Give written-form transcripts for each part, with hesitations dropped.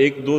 1-2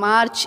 March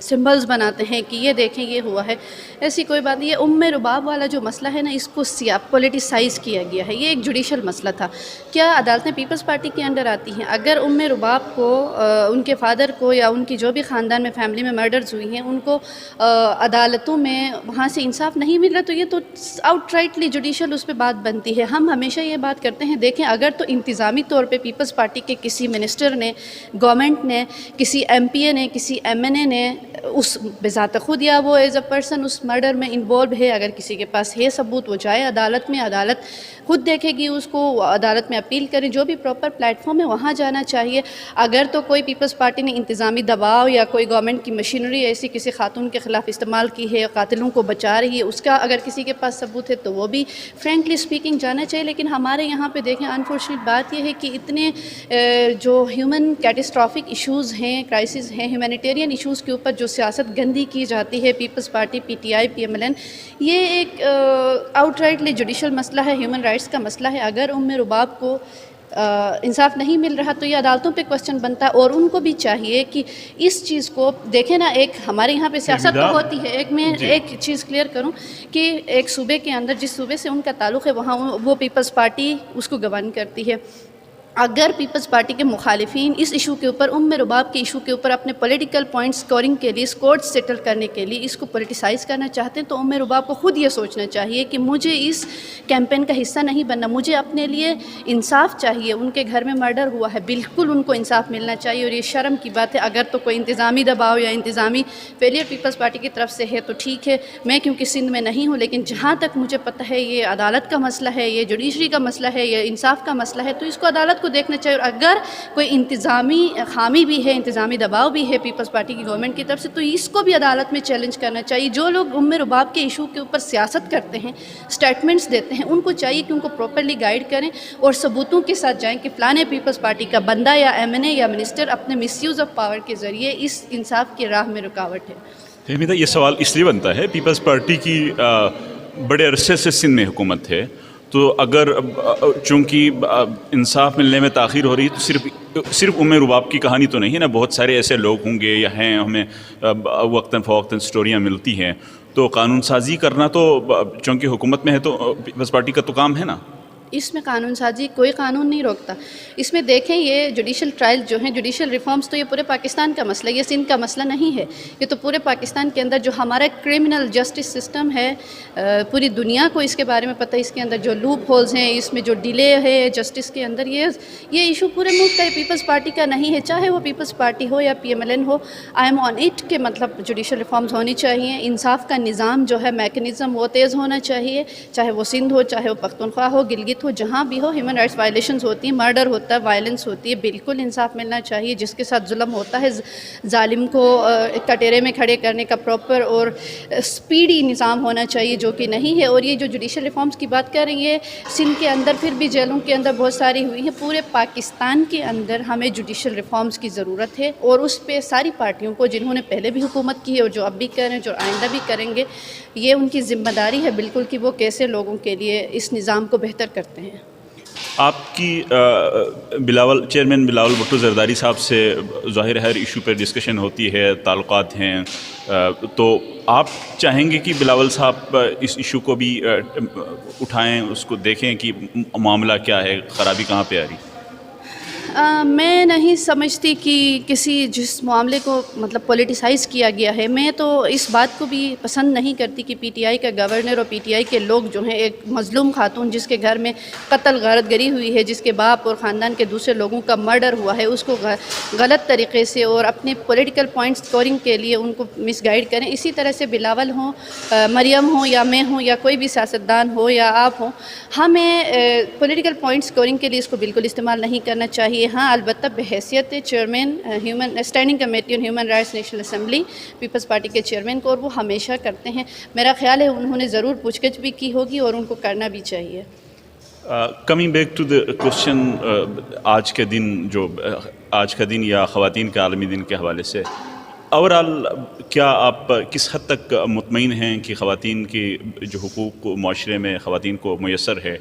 symbols بناتے ہیں کہ یہ دیکھیں یہ ہوا ہے. ایسی کوئی بات نہیں. یہ رباب والا جو مسئلہ ہے نا, اس کو پولیٹیسائز کیا گیا ہے. یہ ایک جوڈیشل مسئلہ تھا. کیا عدالتیں پیپلز پارٹی کے انڈر آتی ہیں؟ اگر رباب کو ان کے فادر کو یا ان کی جو بھی خاندان میں فیملی میں مرڈرز ہوئی ہیں ان کو عدالتوں میں وہاں سے انصاف نہیں مل رہا, تو یہ تو آؤٹ رائٹلی جوڈیشل اس پہ بات بنتی ہے. ہم ہمیشہ یہ بات کرتے ہیں, دیکھیں اگر تو انتظامی طور پہ پیپلز پارٹی کے کسی منسٹر نے, گورنمنٹ نے, کسی ایم پی اے نے, کسی ایم این اے نے اس بذات خود یا وہ ایز اے پرسن اس مرڈر میں انوالو ہے, اگر کسی کے پاس ہے ثبوت, وہ جائے عدالت میں, عدالت خود دیکھے گی اس کو, عدالت میں اپیل کریں, جو بھی پراپر پلیٹ فارم ہے وہاں جانا چاہیے. اگر تو کوئی پیپلز پارٹی نے انتظامی دباؤ یا کوئی گورنمنٹ کی مشینری ایسی کسی خاتون کے خلاف استعمال کی ہے, قاتلوں کو بچا رہی ہے, اس کا اگر کسی کے پاس ثبوت ہے تو وہ بھی فرینکلی اسپیکنگ جانا چاہیے. لیکن ہمارے یہاں پہ دیکھیں انفارچونیٹ بات یہ ہے کہ اتنے جو ہیومن کیٹسٹرافک ایشوز ہیں, کرائسس ہیں, ہیومینیٹیرین ایشوز کے اوپر جو سیاست گندی کی جاتی ہے, پیپلز پارٹی, پی ٹی آئی, پی ایم ایل این, یہ ایک آؤٹ رائٹلی جوڈیشل مسئلہ ہے, ہیومن رائٹس کا مسئلہ ہے. اگر رباب کو انصاف نہیں مل رہا تو یہ عدالتوں پہ کوسچن بنتا ہے, اور ان کو بھی چاہیے کہ اس چیز کو دیکھیں نا. ایک ہمارے یہاں پہ سیاست تو ہوتی ہے, ایک میں ایک چیز کلیئر کروں کہ ایک صوبے کے اندر جس صوبے سے ان کا تعلق ہے وہاں وہ پیپلز پارٹی اس کو گورن کرتی ہے. اگر پیپلز پارٹی کے مخالفین اس ایشو کے اوپر, رباب کے ایشو کے اوپر اپنے پولیٹیکل پوائنٹ اسکورنگ کے لیے, اسکورٹ سیٹل کرنے کے لیے اس کو پولیٹیسائز کرنا چاہتے ہیں, تو رباب کو خود یہ سوچنا چاہیے کہ مجھے اس کیمپین کا حصہ نہیں بننا, مجھے اپنے لیے انصاف چاہیے. ان کے گھر میں مرڈر ہوا ہے, بالکل ان کو انصاف ملنا چاہیے, اور یہ شرم کی بات ہے. اگر تو کوئی انتظامی دباؤ یا انتظامی فیلئر پیپلز پارٹی کی طرف سے ہے تو ٹھیک ہے, میں کیونکہ سندھ میں نہیں ہوں, لیکن جہاں تک مجھے پتہ ہے یہ عدالت کا مسئلہ ہے, یہ جوڈیشری کا مسئلہ ہے, یہ انصاف کا مسئلہ ہے, تو اس کو عدالت کو دیکھنا چاہیے. اور اگر کوئی انتظامی خامی بھی ہے, انتظامی دباؤ بھی ہے پیپلز پارٹی کی گورنمنٹ کی طرف سے, تو اس کو بھی عدالت میں چیلنج کرنا چاہیے. جو لوگ رباب کے ایشو کے اوپر سیاست کرتے ہیں, اسٹیٹمنٹس دیتے ہیں, ان کو چاہیے کہ ان کو پراپرلی گائیڈ کریں اور ثبوتوں کے ساتھ جائیں کہ فلانے پیپلز پارٹی کا بندہ یا ایم این اے یا منسٹر اپنے مس یوز آف پاور کے ذریعے اس انصاف کی راہ میں رکاوٹ ہے. فہمیدہ, یہ سوال اس لیے بنتا ہے, پیپلز پارٹی کی بڑے عرصے سے سندھ میں حکومت ہے, تو اگر چونکہ انصاف ملنے میں تاخیر ہو رہی ہے تو صرف رباب کی کہانی تو نہیں ہے نا, بہت سارے ایسے لوگ ہوں گے یا ہیں, ہمیں وقتاً فوقتاً سٹوریاں ملتی ہیں. تو قانون سازی کرنا تو چونکہ حکومت میں ہے تو پیپلز پارٹی کا تو کام ہے نا. اس میں قانون سازی کوئی قانون نہیں روکتا. اس میں دیکھیں یہ جوڈیشل ٹرائل جو ہیں, جوڈیشل ریفارمز, تو یہ پورے پاکستان کا مسئلہ, یہ سندھ کا مسئلہ نہیں ہے. یہ تو پورے پاکستان کے اندر جو ہمارا کرمنل جسٹس سسٹم ہے, پوری دنیا کو اس کے بارے میں پتہ ہے. اس کے اندر جو لوپ ہولز ہیں, اس میں جو ڈیلے ہے جسٹس کے اندر, یہ ایشو پورے ملک کا ہے, پیپلز پارٹی کا نہیں ہے. چاہے وہ پیپلز پارٹی ہو یا پی ایم ایل این ہو, آئی ایم آن اٹ کہ مطلب جوڈیشل ریفارمز ہونی چاہیے. انصاف کا نظام جو ہے, میکنزم, وہ تیز ہونا چاہیے. چاہے وہ سندھ ہو, چاہے وہ پختونخوا ہو, گلگت ہو, جہاں بھی ہو, ہیومن رائٹس وائلیشنز ہوتی ہیں, مرڈر ہوتا ہے, وائلنس ہوتی ہے, بالکل انصاف ملنا چاہیے. جس کے ساتھ ظلم ہوتا ہے, ظالم کو کٹہرے میں کھڑے کرنے کا پراپر اور سپیڈی نظام ہونا چاہیے, جو کہ نہیں ہے. اور یہ جو جوڈیشل ریفارمز کی بات کر رہی ہے, سندھ کے اندر پھر بھی جیلوں کے اندر بہت ساری ہوئی ہیں. پورے پاکستان کے اندر ہمیں جوڈیشل ریفارمز کی ضرورت ہے, اور اس پہ ساری پارٹیوں کو, جنہوں نے پہلے بھی حکومت کی ہے اور جو اب بھی کر رہے ہیں, جو آئندہ بھی کریں گے, یہ ان کی ذمہ داری ہے بالکل کہ وہ کیسے لوگوں کے لیے اس نظام کو بہتر کرتے ہیں. آپ کی چیئرمین بلاول بھٹو زرداری صاحب سے ظاہر ہر ایشو پر ڈسکشن ہوتی ہے, تعلقات ہیں, تو آپ چاہیں گے کہ بلاول صاحب اس ایشو کو بھی اٹھائیں, اس کو دیکھیں کہ معاملہ کیا ہے, خرابی کہاں پہ آ رہی؟ میں نہیں سمجھتی کہ جس معاملے کو مطلب پولیٹیسائز کیا گیا ہے. میں تو اس بات کو بھی پسند نہیں کرتی کہ پی ٹی آئی کا گورنر اور پی ٹی آئی کے لوگ جو ہیں, ایک مظلوم خاتون جس کے گھر میں قتل غارت گری ہوئی ہے, جس کے باپ اور خاندان کے دوسرے لوگوں کا مرڈر ہوا ہے, اس کو غلط طریقے سے اور اپنے پولیٹیکل پوائنٹ اسکورنگ کے لیے ان کو مس گائیڈ کریں. اسی طرح سے بلاول ہوں, مریم ہوں, یا میں ہوں, یا کوئی بھی سیاستدان ہو یا آپ ہوں, ہمیں پولیٹیکل پوائنٹ اسکورنگ کے لیے اس کو بالکل استعمال نہیں کرنا چاہیے. ہاں, البتہ بحیثیت chairman standing committee on human rights National Assembly Peoples Party کے چیئرمین کو, اور وہ ہمیشہ کرتے ہیں. میرا خیال ہے انہوں نے ضرور پوچھ گچھ بھی کی ہوگی اور ان کو کرنا بھی چاہیے. Coming back to the question, آج کا دن یا خواتین کے عالمی دن کے حوالے سے, اوورآل کیا آپ کس حد تک مطمئن ہیں کہ خواتین کی جو حقوق معاشرے میں خواتین کو میسر ہے,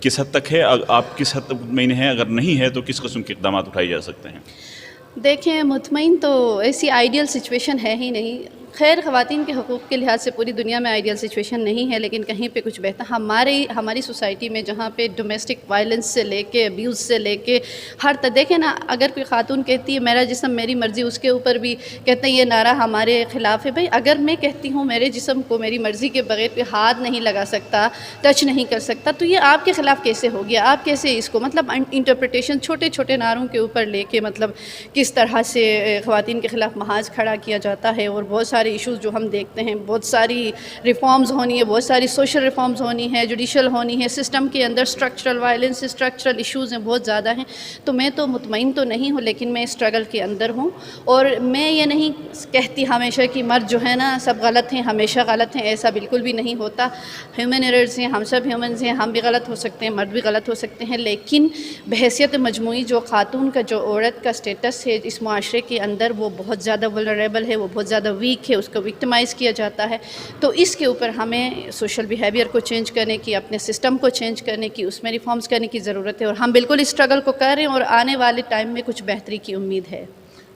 کس حد تک ہے؟ آپ کس حد تک مطمئن ہیں؟ اگر نہیں ہے تو کس قسم کے اقدامات اٹھائے جا سکتے ہیں؟ دیکھیں مطمئن تو ایسی آئیڈیل سچویشن ہے ہی نہیں. خیر خواتین کے حقوق کے لحاظ سے پوری دنیا میں آئیڈیل سچویشن نہیں ہے، لیکن کہیں پہ کچھ بہتر ہماری سوسائٹی میں جہاں پہ ڈومیسٹک وائلنس سے لے کے ابیوز سے لے کے ہر دیکھیں نا، اگر کوئی خاتون کہتی ہے میرا جسم میری مرضی، اس کے اوپر بھی کہتے ہیں یہ نعرہ ہمارے خلاف ہے. بھائی اگر میں کہتی ہوں میرے جسم کو میری مرضی کے بغیر کوئی ہاتھ نہیں لگا سکتا، ٹچ نہیں کر سکتا، تو یہ آپ کے خلاف کیسے ہو گیا؟ آپ کیسے اس کو مطلب انٹرپریٹیشن چھوٹے چھوٹے نعروں کے اوپر لے کے مطلب کس طرح سے خواتین کے خلاف محاذ کھڑا کیا جاتا ہے. اور بہت سارے ایشوز جو ہم دیکھتے ہیں، بہت ساری ریفارمز ہونی ہے، بہت ساری سوشل ریفارمز ہونی ہے، جوڈیشل ہونی ہے، سسٹم کے اندر اسٹرکچرل وائلنس، اسٹرکچرل ایشوز ہیں، بہت زیادہ ہیں. تو میں تو مطمئن تو نہیں ہوں، لیکن میں اسٹرگل کے اندر ہوں. اور میں یہ نہیں کہتی ہمیشہ کہ مرد جو ہے نا سب غلط ہیں، ہمیشہ غلط ہیں، ایسا بالکل بھی نہیں ہوتا. ہیومن ایررز ہیں، ہم سب ہیومنز ہیں، ہم بھی غلط ہو سکتے ہیں، مرد بھی غلط ہو سکتے ہیں. لیکن بحیثیت مجموعی جو خاتون کا، جو عورت کا اسٹیٹس ہے اس معاشرے کے اندر، وہ بہت زیادہ ولنریبل ہے، وہ بہت زیادہ ویک ہے، اس کو وکٹمائز کیا جاتا ہے. تو اس کے اوپر ہمیں سوشل بیہیویئر کو چینج کرنے کی، اپنے سسٹم کو چینج کرنے کی، اس میں ریفارمز کرنے کی ضرورت ہے. اور ہم بالکل اسٹرگل کو کر رہے ہیں، اور آنے والے ٹائم میں کچھ بہتری کی امید ہے.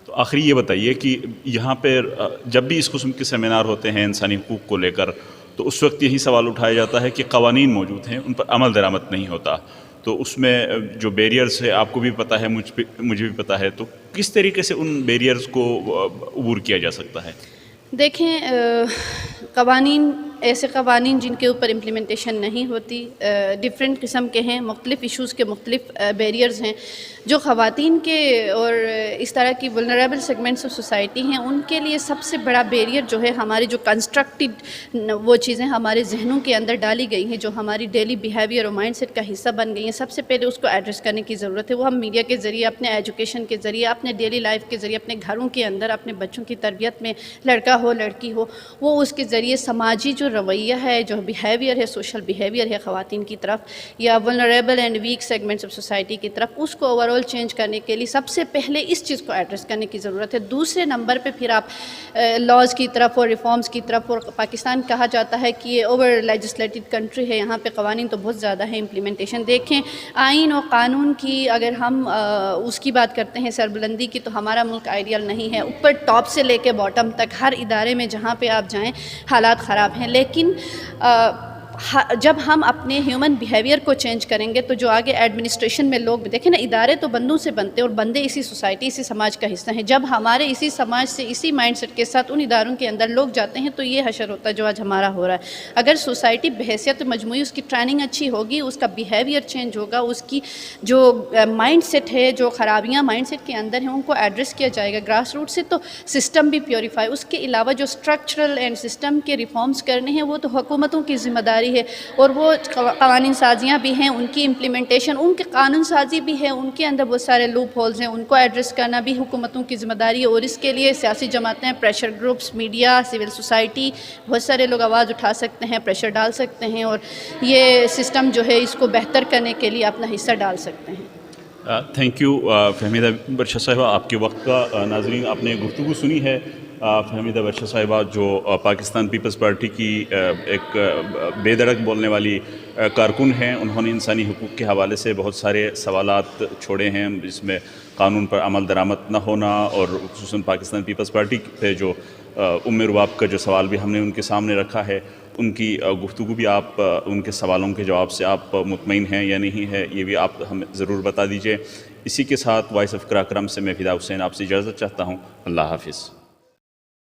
تو آخری یہ بتائیے کہ یہاں پہ جب بھی اس قسم کے سیمینار ہوتے ہیں انسانی حقوق کو لے کر، تو اس وقت یہی سوال اٹھایا جاتا ہے کہ قوانین موجود ہیں، ان پر عمل درآمد نہیں ہوتا. تو اس میں جو بیریئرز ہے آپ کو بھی پتہ ہے، مجھے بھی پتہ ہے، تو کس طریقے سے ان بیریئرز کو عبور کیا جا سکتا ہے؟ دیکھیں قوانین، ایسے قوانین جن کے اوپر امپلیمنٹیشن نہیں ہوتی، ڈفرینٹ قسم کے ہیں، مختلف ایشوز کے مختلف بیریئرز ہیں جو خواتین کے اور اس طرح کی ولنریبل سیگمنٹس آف سوسائٹی ہیں. ان کے لیے سب سے بڑا بیریئر جو ہے ہماری جو کنسٹرکٹڈ وہ چیزیں ہمارے ذہنوں کے اندر ڈالی گئی ہیں، جو ہماری ڈیلی بیہیویئر اور مائنڈ سیٹ کا حصہ بن گئی ہیں، سب سے پہلے اس کو ایڈریس کرنے کی ضرورت ہے. وہ ہم میڈیا کے ذریعے، اپنے ایجوکیشن کے ذریعے، اپنے ڈیلی لائف کے ذریعے، اپنے گھروں کے اندر اپنے بچوں کی تربیت میں، لڑکا ہو لڑکی ہو، وہ اس کے ذریعے سماجی جو رویہ ہے، جو بیہیویئر ہے، سوشل بیہیویئر ہے خواتین کی طرف یا vulnerable and weak segments of society کی طرف، اس کو اوور آل چینج کرنے کے لیے سب سے پہلے اس چیز کو ایڈریس کرنے کی ضرورت ہے. دوسرے نمبر پہ پھر آپ لاز کی طرف اور ریفارمز کی طرف. اور پاکستان کہا جاتا ہے کہ یہ اوور لیجسلیٹڈ کنٹری ہے، یہاں پہ قوانین تو بہت زیادہ ہیں، امپلیمنٹیشن دیکھیں آئین و قانون کی اگر ہم اس کی بات کرتے ہیں سربلندی کی، تو ہمارا ملک آئیڈیل نہیں ہے. اوپر ٹاپ سے لے کے باٹم تک ہر ادارے میں جہاں پہ آپ جائیں حالات خراب ہیں. لیکن جب ہم اپنے ہیومن بیہیویئر کو چینج کریں گے تو جو آگے ایڈمنسٹریشن میں لوگ دیکھیں نا، ادارے تو بندوں سے بنتے ہیں اور بندے اسی سوسائٹی، اسی سماج کا حصہ ہیں. جب ہمارے اسی سماج سے، اسی مائنڈ سیٹ کے ساتھ ان اداروں کے اندر لوگ جاتے ہیں تو یہ حشر ہوتا ہے جو آج ہمارا ہو رہا ہے. اگر سوسائٹی بحیثیت مجموعی اس کی ٹریننگ اچھی ہوگی، اس کا بیہیویئر چینج ہوگا، اس کی جو مائنڈ سیٹ ہے، جو خرابیاں مائنڈ سیٹ کے اندر ہیں ان کو ایڈریس کیا جائے گا گراس روٹ سے، تو سسٹم بھی پیوریفائی. اس کے علاوہ جو اسٹرکچرل اینڈ سسٹم کے ریفارمز کرنے ہیں وہ تو حکومتوں کی ذمہ داری ہے، اور وہ قوانین سازیاں بھی ہیں، ان کی امپلیمنٹیشن، ان کے قانون سازی بھی ہے، ان کے اندر بہت سارے لوپ ہولز ہیں، ان کو ایڈریس کرنا بھی حکومتوں کی ذمہ داری ہے. اور اس کے لیے سیاسی جماعتیں، pressure groups, media, civil society, بہت سارے لوگ آواز اٹھا سکتے ہیں، پریشر ڈال سکتے ہیں، اور یہ سسٹم جو ہے اس کو بہتر کرنے کے لیے اپنا حصہ ڈال سکتے ہیں. تھینک یو فہمیدہ برشا صاحبہ، آپ کے وقت کا. ناظرین، آپ نے گفتگو سنی ہے فہمیدہ برشا صاحبہ، جو پاکستان پیپلز پارٹی کی ایک بے دھڑک بولنے والی کارکن ہیں. انہوں نے انسانی حقوق کے حوالے سے بہت سارے سوالات چھوڑے ہیں، جس میں قانون پر عمل درآمد نہ ہونا، اور خصوصاً پاکستان پیپلز پارٹی پہ جو رباب کا جو سوال بھی ہم نے ان کے سامنے رکھا ہے، ان کی گفتگو بھی آپ، ان کے سوالوں کے جواب سے آپ مطمئن ہیں یا نہیں ہے، یہ بھی آپ ہمیں ضرور بتا دیجئے. اسی کے ساتھ وائس آف قراقرم سے میں فدا حسین آپ سے اجازت چاہتا ہوں. اللہ حافظ.